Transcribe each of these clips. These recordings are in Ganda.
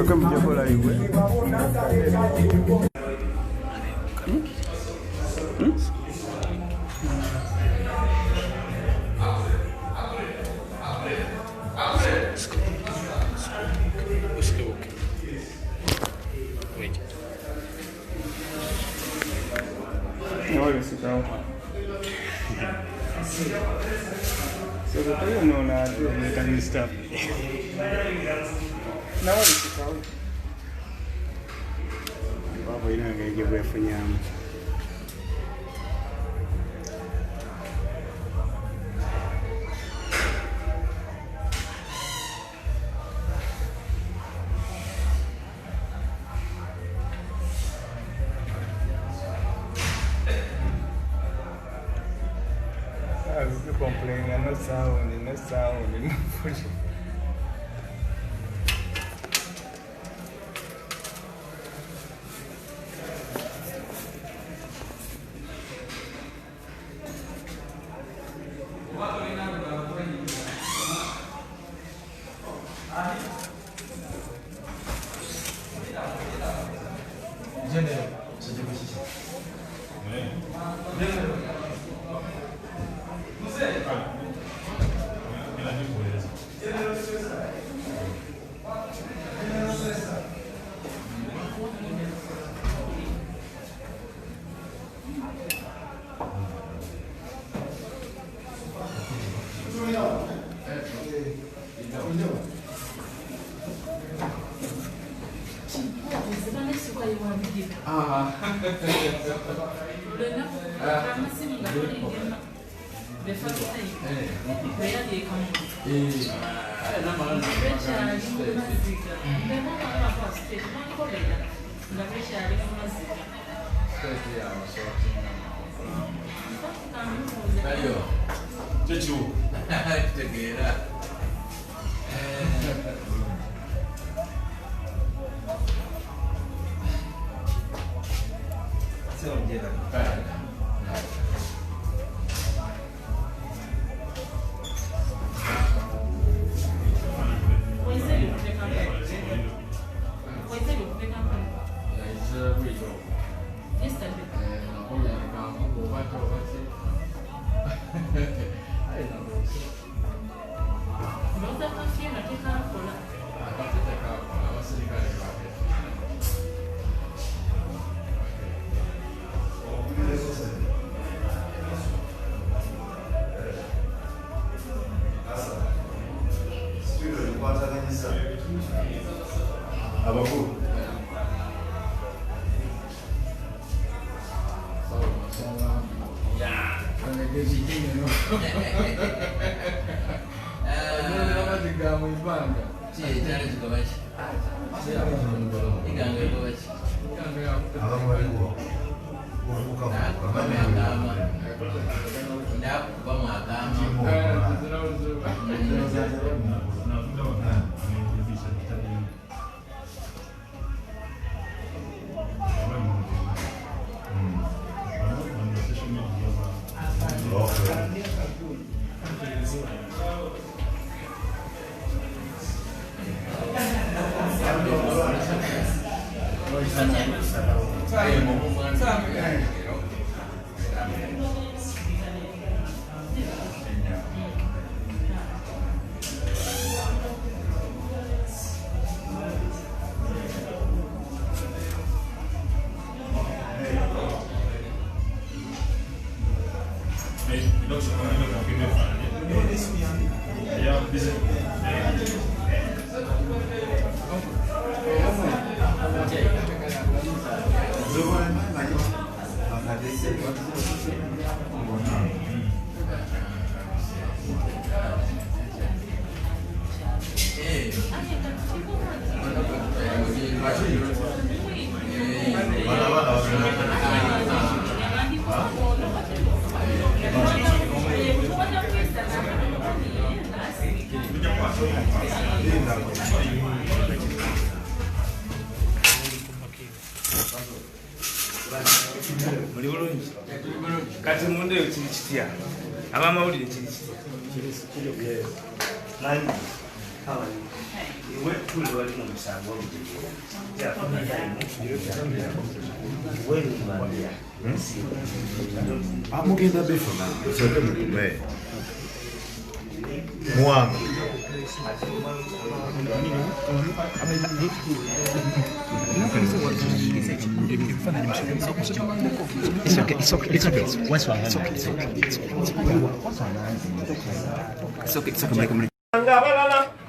Comme Diabo là, ouais. Olha esse carro. Se eu tenho não nada, eu can't stop. Não, olha esse carro. Vamos ir na igreja para afanhar. Eu comprei na saúde, não fugi. Kati munde yo kiri kitya abamawulire kiri kitya nani we tuli wali mu musango amugenda befuna soke mukume muwangu It's okay. What's wrong? It's okay.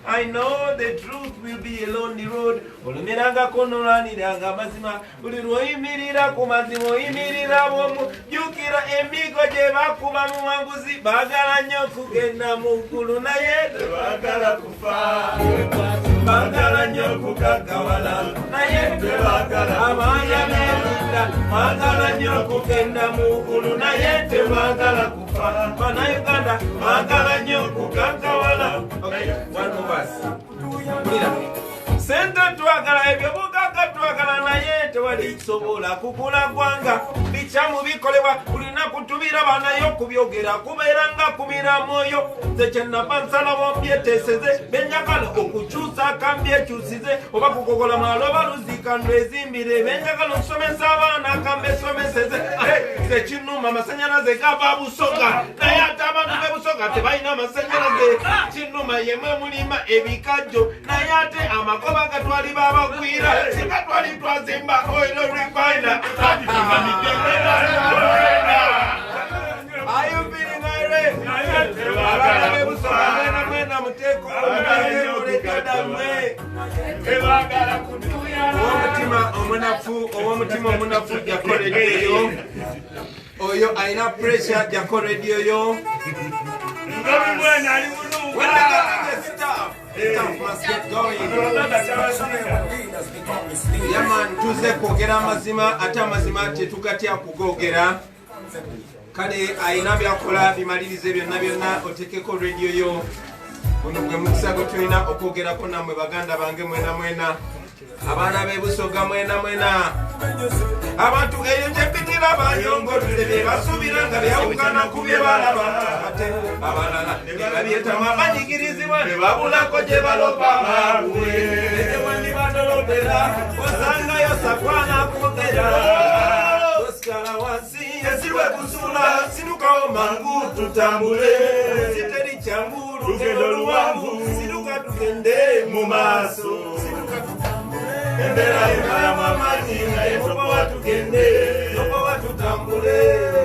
I know the truth will be a lonely road. Olumiranga konolaniranga mazima buli lwoyimirira ku mazima oyimirira bwomu jukira emigo gye bakuba mu wanguzi baagala nnyo kugenda mu ggulu naye tebaagala kufa baagala nnyo kukagawala naye tebaagala abaana b'emunda baagala nnyo kugenda mu ggulu naye tebaagala kufa bannayuganda baagala nnyo kukagawala. Sente twagala ebyo bugagga twagala naye tewali kisobola kugula gwanga bicamu bikolebwa kulina kutubira banayo kubyogera kubeeranga kumira mwoyo nze kyenava nsalawo mbyeteeseze benjagala okukyusa kambyekyusize oba kugogola mwalo baluziika ndwezimbire benjagala okusomesa abaana kambesomeseze nze kinuma amasanyalaze gava busoga naye ate abantu bebusoga tebalina amasanyalaze kinuma yemwe mulima ebikajjo naye ate amagoba gatwaliba abagwira singa twali twazimba oil refiner. Are you feeling irate? Abana bebusoga mwena muteeko tebagala kutuya owomutima omunafu jako rediyo oyo alina pressure jako rediyo yo yaman tuze kwogera amazima ate amazima tetugatya kugogera kale alina byakola bimalirize byonna byonna otekeko rediyo yo guno gwe mukisa gwe tulina okwogerako nammwe baganda bange mwena mwena abaana b'ebusoga mwena mwena abantu eyo gye mpitira banyongotuze bye basuubira nga byawukana ku bye balaba ate abalala ne babyetamu abanyigirizibwa ne babulako gye balopa baabwe etewendi badolopera osangayo sakwana kwogera osikala wansi esirwe kusula sinukawo mangu tutambule siteri kyangu lugendo luwanvu sinuka tugende mu maaso embera emalamu amaanyi naye muba watugende noba watutambule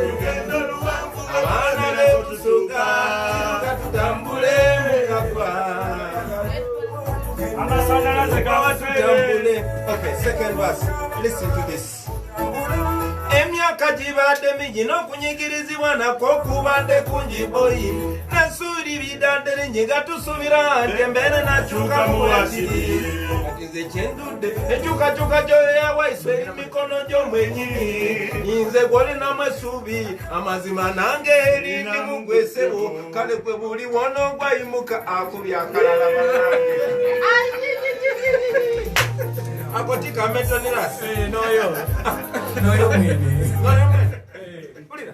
lugendo luwanvu abaana b'ebusoga katutambule mukagwa amasanyalaze gawatutambule. Okay, second verse. Listen to this. Emyaka gibadde mingi n'okunyigirizibwa nakwo kubadde kungi boyi nasuulibidde ddere nyiga tusuubira nti embeera nakyuka mu wakiri kati nze kyendudde enkyukakyuka gyoyawaiswe eri mikono gy'omwenyini nyinze gw'olinamu essuubi amazima nange eri ndi mugwesebo kale gwe buli wono gwayimuka akubya akalala banange akotika metoniras noyo noyo mwene kulira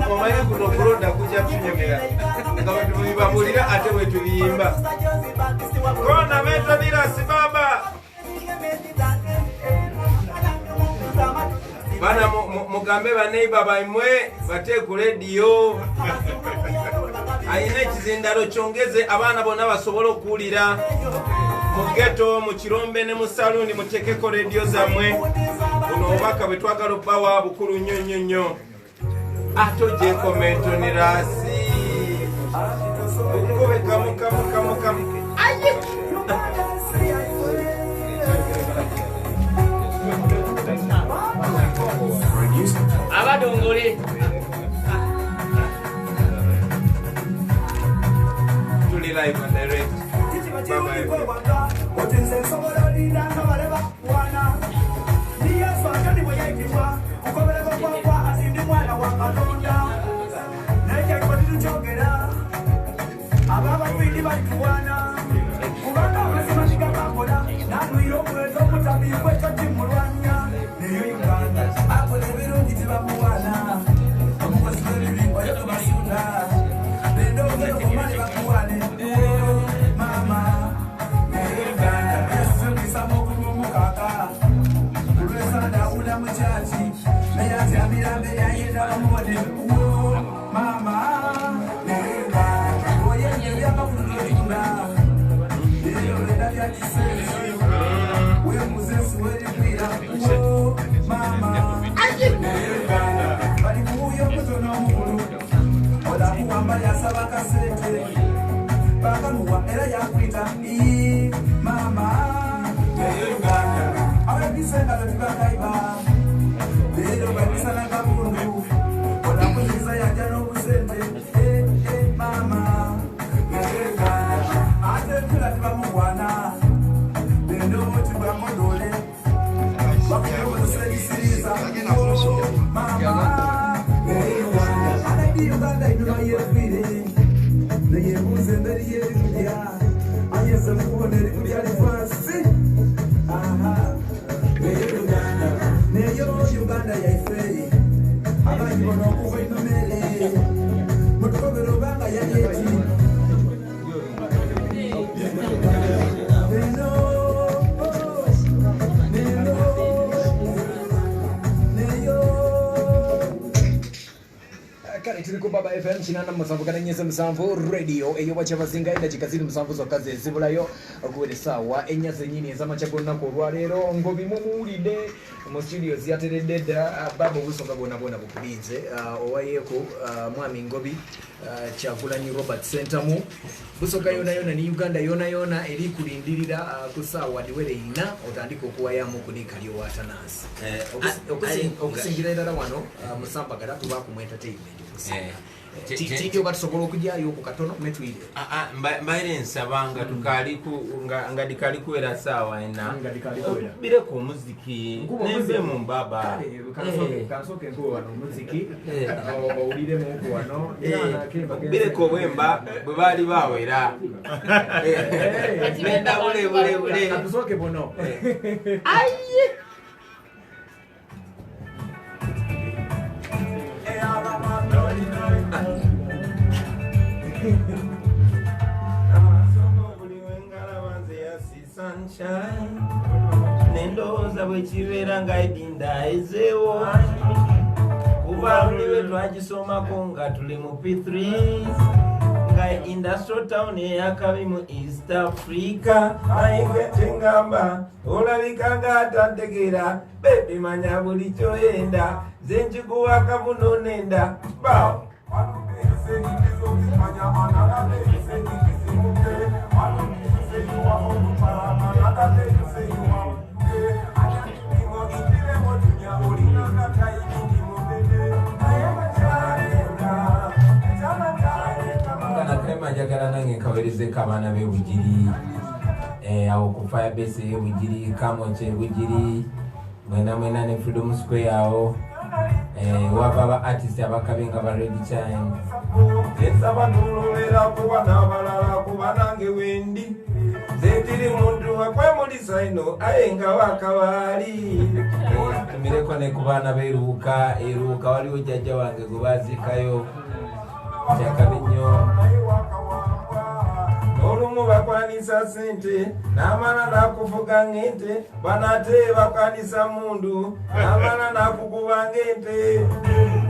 omaye kuno kulonda kujja tunyemera nga wetubibabulira ate wetubiyimba kona metoniras baba mugambe baneiba baimwe bate ku radio ayina ekizindalo kyongeze abaana bonna basobola okuwulira mu ghetto mu kirombe ne mu saluuni mutekeko radio zammwe buno obubaka bwe twagala obbawa bukulu nnyo nnyo atoje komento ne rasi ukube kamu aye abadongole tuli live and direct Baba FM chinana musanvu kana nyeze musanvu radio eyo bachabazinga enda chikazini musanvu zokaze zibulayo okuwele sawa enyaze nyini ezamachago nako lwalero ngobi mumulide mu studios yaterededa baba busonga bona bukubize owayeko mwami ngobi Kyagulanyi Robert Center mu busoka yona ni Uganda yona eri kulindirira kusawa diwele ina otandika okuwayamu kunikali watanasi okusingira dala wano musamba galatu baku entertainment Tiki batusobola okujjayo ku katono metwire mbaire nsabanga nga dikali kuwera sawa ena bire ku muziki nembe mu mbaba kansoke ngo wano muziki owulire mu wano bire ko wemba bwe bali bawera nenda bule kansoke bono aye sunshine nendoza bwekibera nga edinda ezewo kuba luliwe twagisomako nga tuli mu P3 nga industrial town eyakabi mu East Africa ayingete ngamba olabika nga atantegera bebe manya buli kyoyenda zenjiguwa akabuno nenda bao njagala nange nkawerezeko abaana b'ebugiri awo ku Firebase y'ebugiri Kamoche ebugiri mwena ne Freedom Square awo wava aba artist abakabe nga ba Red Chine ensaba nululera kuba n'abalala kuba nange wendi zetiri muntu wakwemulisa ino aye nga wakabaali tumireko ne ku baana b'eruuka waliwo jjajja wange gwe baziikayo kyakabi nnyo olumu bakwanisa sente n'amala n'akuvuga ng'ente banate bakwanisa mundu n'amala n'akukuba ng'ente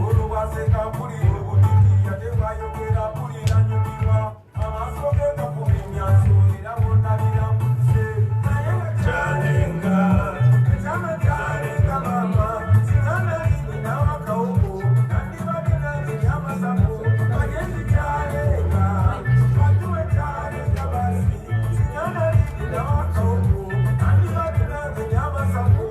olubaseka mpulira obutiti ate bwayogera mpulira nyumirwa amaaso ge gakumenya nsuulira bonna biramutse naye kyalenga ekyama kyalenga mama sinana lini nawakawuko nandibadde nange nyamasaku bagenzi kyalenga batuwe kyalenga basi sinana lini nawakawuko nandibadde nange nyamasaku.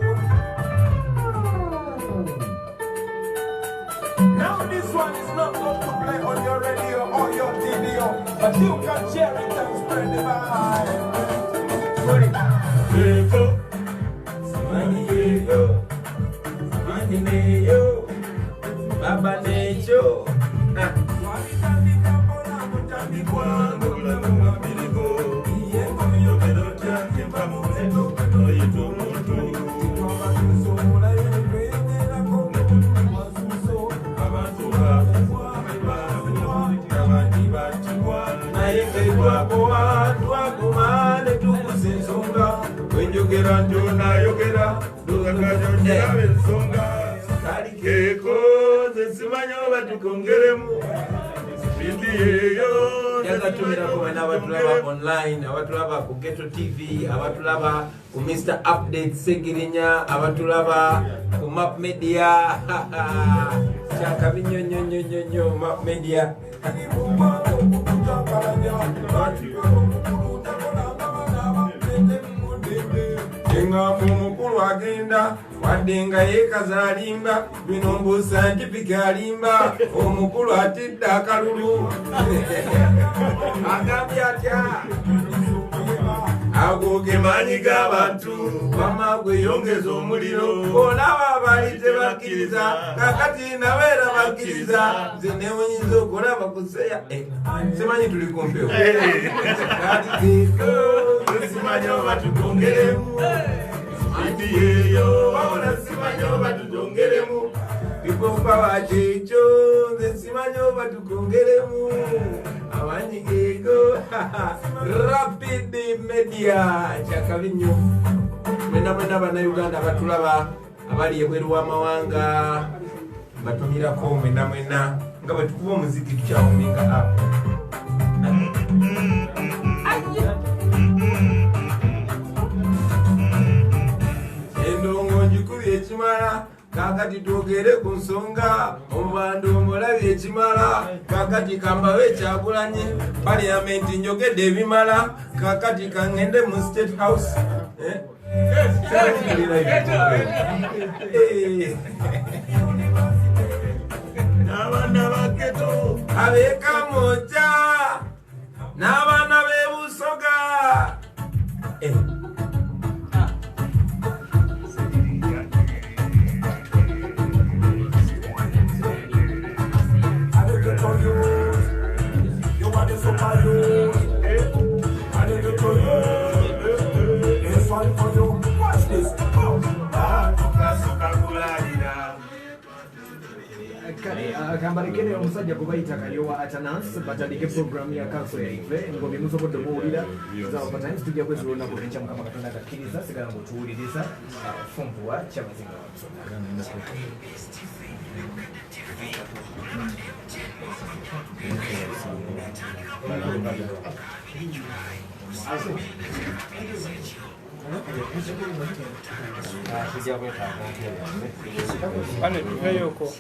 Now this one is not going to play on your radio or your TV, but you can share it and spread the vibe. Baba Nejo. Yogera njona yogera dugakajongera bensonga kalikeko zesimanyo batukongeremu bindi yeyo yagatumira kubana abatulaba online abatulaba ku Ghetto TV abatulaba ku Mr Update Segirinya abatulaba ku Map Media chaka binyonyonyonyo Map Media mukulu agenda waddenga yekazalimba bino mbuusa ntipika alimba omukulu atidde akalulu agambye atya ago ge maanyi g'abantu wama gweyongeza omuliro olaba abaali tebakkiriza kakati nabeera bakkiriza nze newunyiza okulaba kuseya simanyi tuli kumpewo kaliko simanyi oba tukongeremu indi yeyo wabula simanyi oba tutongeremu bikompa bakyeekyo nze simanyi oba tukongeremu amanyi geego Rapid Media kyakabi nnyo mwena mwena bannayuganda batulaba abali ebweru w'amawanga batumirako mwena mwena nga bwe tukuba omuziki tukyakuminga app endongo njikubye ekimala kakati twogere ku nsonga omubanda omulabi ekimala kakati kambawe ekyagulanye parliamenti njogedde ebimala kakati kaŋŋende mu State House n'abaana ba Ghetto ab'Ekamoja n'abaana b'e Busoga kambalekere omusajja kubayita Kalyowa Atanas batandike programu ya kanso yaife ngo bimusobodde muwulira zaba times tujja kwezi olunaku lwenkya mukama katonda akakkiriza sigala mutuwuliriza fumpuwa kyabazinga Pane tuve yoko.